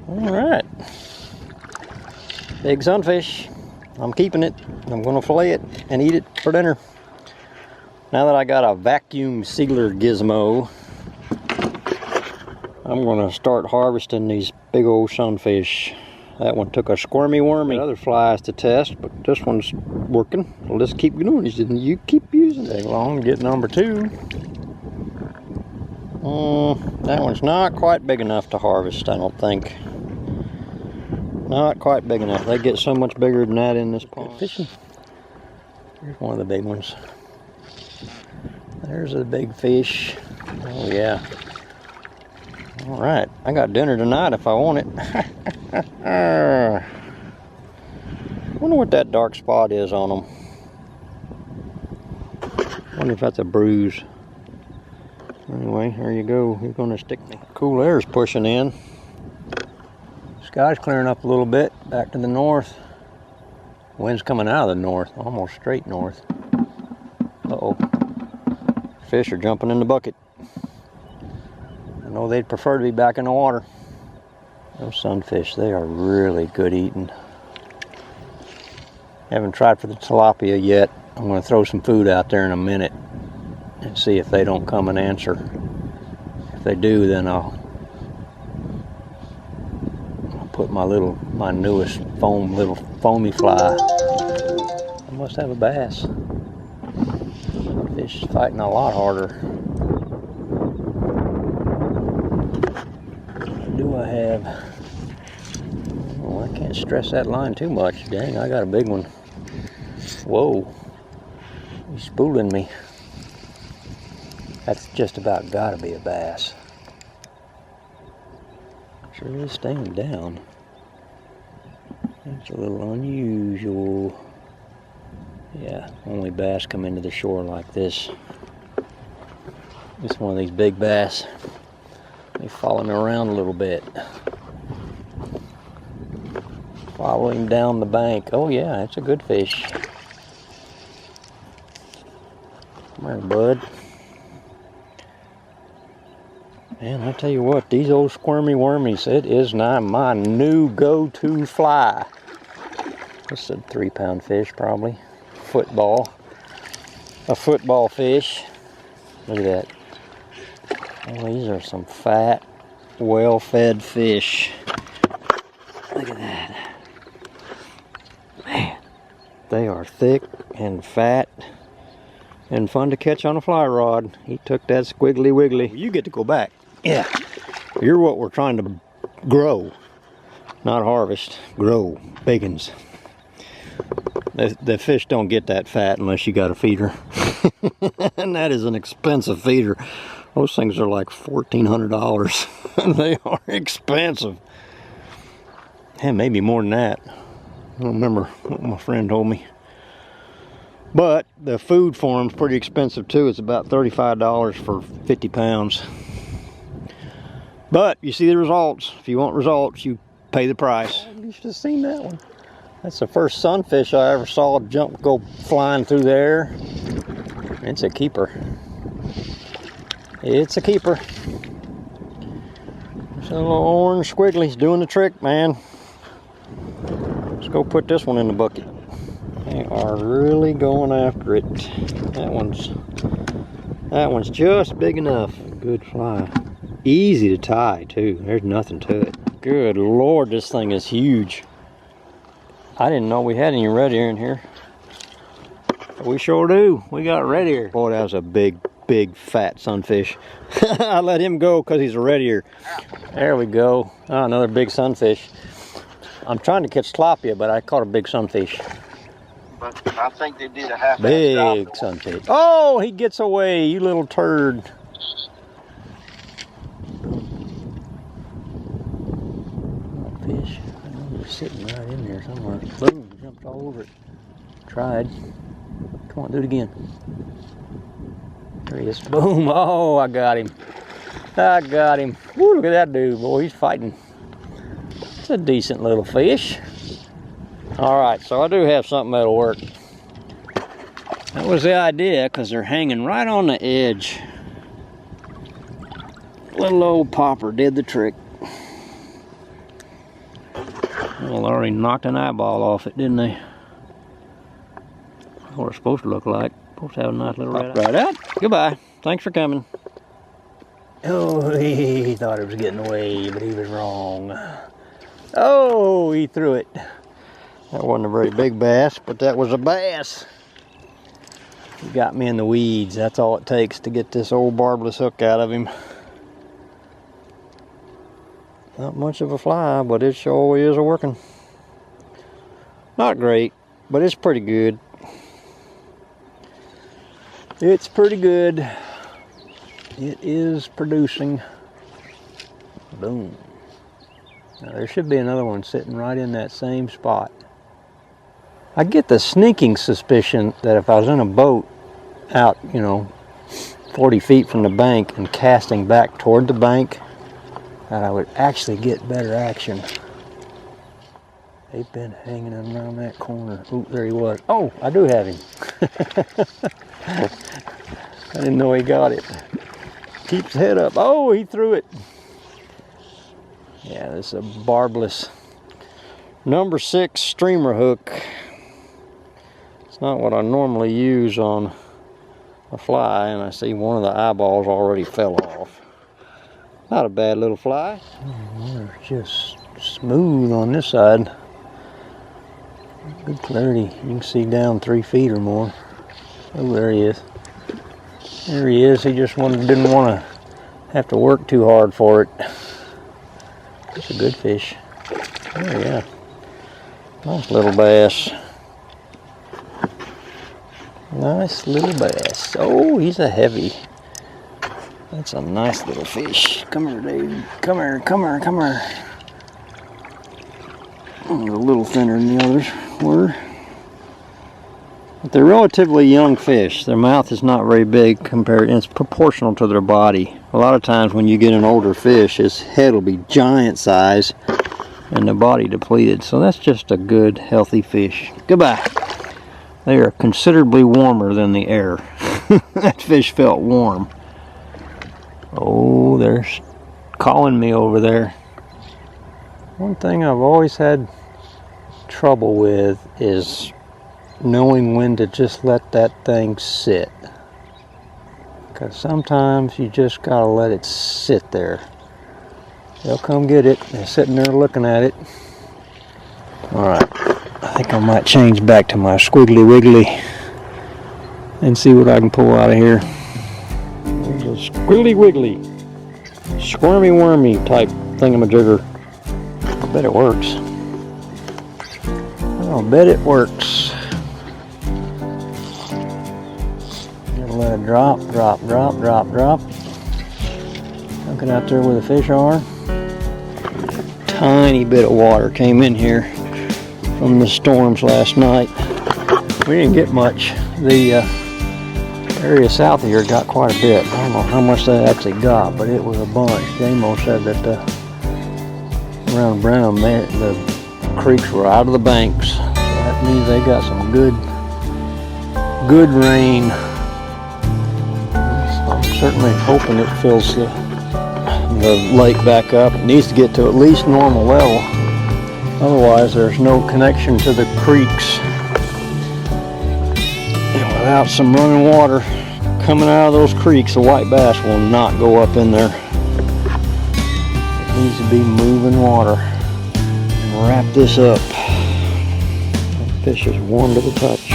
Alright. Big sunfish. I'm keeping it. I'm going to fillet it and eat it for dinner. Now that I got a vacuum sealer gizmo, I'm going to start harvesting these big old sunfish. That one took a squirmy wormy. Got other flies to test, but this one's working. Well, let's keep doing it. You keep using it. Take long to get number 2. That one's not quite big enough to harvest, I don't think. Not quite big enough. They get so much bigger than that in this pond. Fishing. Here's one of the big ones. There's a big fish. Oh yeah. All right, I got dinner tonight if I want it. Wonder what that dark spot is on them. Wonder if that's a bruise. Anyway, there you go. He's gonna stick me. Cool air's pushing in. Sky's clearing up a little bit, back to the north. Wind's coming out of the north, almost straight north. Uh-oh. Fish are jumping in the bucket. I know they'd prefer to be back in the water. Those sunfish, they are really good eating. Haven't tried for the tilapia yet. I'm going to throw some food out there in a minute and see if they don't come and answer. If they do, then I'll put my newest little foamy fly. I must have a bass. The fish is fighting a lot harder. What do I have? Oh, I can't stress that line too much. Dang, I got a big one. Whoa. He's spooling me. That's just about gotta be a bass. Sure is staying down. That's a little unusual. Yeah, only bass come into the shore like this. It's one of these big bass. They follow me around a little bit. Follow him down the bank. Oh yeah, it's a good fish. Come here, bud. Man, I tell you what, these old squirmy wormies, it is not my new go-to fly. This is a 3-pound fish, probably. A football fish. Look at that. Oh, these are some fat, well-fed fish. Look at that. Man, they are thick and fat and fun to catch on a fly rod. He took that squiggly wiggly. You get to go back. Yeah, you're what we're trying to grow, not harvest, grow, bacons. The fish don't get that fat unless you got a feeder. And that is an expensive feeder. Those things are like $1,400. They are expensive. And maybe more than that. I don't remember what my friend told me. But the food for them is pretty expensive too. It's about $35 for 50 pounds. But you see the results. If you want results, you pay the price. Oh, you should have seen that one. That's the first sunfish I ever saw go flying through the air. It's a keeper. It's a keeper. There's a little orange squiggly's doing the trick, man. Let's go put this one in the bucket. They are really going after it. That one's just big enough. Good fly. Easy to tie too. There's nothing to it. Good Lord, this thing is huge. I didn't know we had any red ear in here. But we sure do. We got red ear. Boy, that was a big fat sunfish. I let him go because he's a red ear. There we go. Oh, another big sunfish. I'm trying to catch tilapia, but I caught a big sunfish. But I think they did a half big sunfish. Oh, he gets away, you little turd. Fish. I know he's sitting right in there somewhere. Boom, jumped all over it. Tried. Come on, do it again. There he is. Boom. Oh, I got him. I got him. Woo, look at that dude. Boy, he's fighting. It's a decent little fish. All right, so I do have something that'll work. That was the idea, because they're hanging right on the edge. Little old popper did the trick. Well, they already knocked an eyeball off it, didn't they? That's what it's supposed to look like. Supposed to have a nice little red eye. Right out. Goodbye. Thanks for coming. Oh, he thought it was getting away, but he was wrong. Oh, he threw it. That wasn't a very big bass, but that was a bass. He got me in the weeds. That's all it takes to get this old barbless hook out of him. Not much of a fly, but it sure is a working. Not great, but it's pretty good. It's pretty good. It is producing. Boom. Now, there should be another one sitting right in that same spot. I get the sneaking suspicion that if I was in a boat out, 40 feet from the bank and casting back toward the bank, that I would actually get better action. They've been hanging around that corner. Ooh, there he was. Oh, I do have him. I didn't know he got it. Keeps his head up. Oh, he threw it. Yeah, this is a barbless number 6 streamer hook. It's not what I normally use on a fly, and I see one of the eyeballs already fell off. Not a bad little fly. Water's just smooth on this side. Good clarity. You can see down 3 feet or more. Oh, there he is. There he is. He just didn't want to have to work too hard for it. It's a good fish. Oh yeah. Nice little bass. Nice little bass. Oh, he's a heavy. That's a nice little fish. Come here, Dave. Come here, come here, come here. Oh, a little thinner than the others were. But they're relatively young fish. Their mouth is not very big compared, and it's proportional to their body. A lot of times when you get an older fish, his head will be giant size and the body depleted. So that's just a good, healthy fish. Goodbye. They are considerably warmer than the air. That fish felt warm. Oh, they're calling me over there. One thing I've always had trouble with is knowing when to just let that thing sit. Because sometimes you just gotta let it sit there. They'll come get it. They're sitting there looking at it. Alright, I think I might change back to my squiggly wiggly and see what I can pull out of here. There's a squiggly wiggly, squirmy wormy type thingamajigger. I bet it works. I'll bet it works. Let it drop, drop, drop, drop, drop. Dunk it out there where the fish are. Tiny bit of water came in here from the storms last night. We didn't get much. The area south of here got quite a bit. I don't know how much they actually got, but it was a bunch. Jamo said that around Brenham, the creeks were out of the banks. So that means they got some good rain. I'm certainly hoping it fills the lake back up. It needs to get to at least normal level. Otherwise, there's no connection to the creeks. And without some running water coming out of those creeks, the white bass will not go up in there. It needs to be moving water. And wrap this up. That fish is warm to the touch.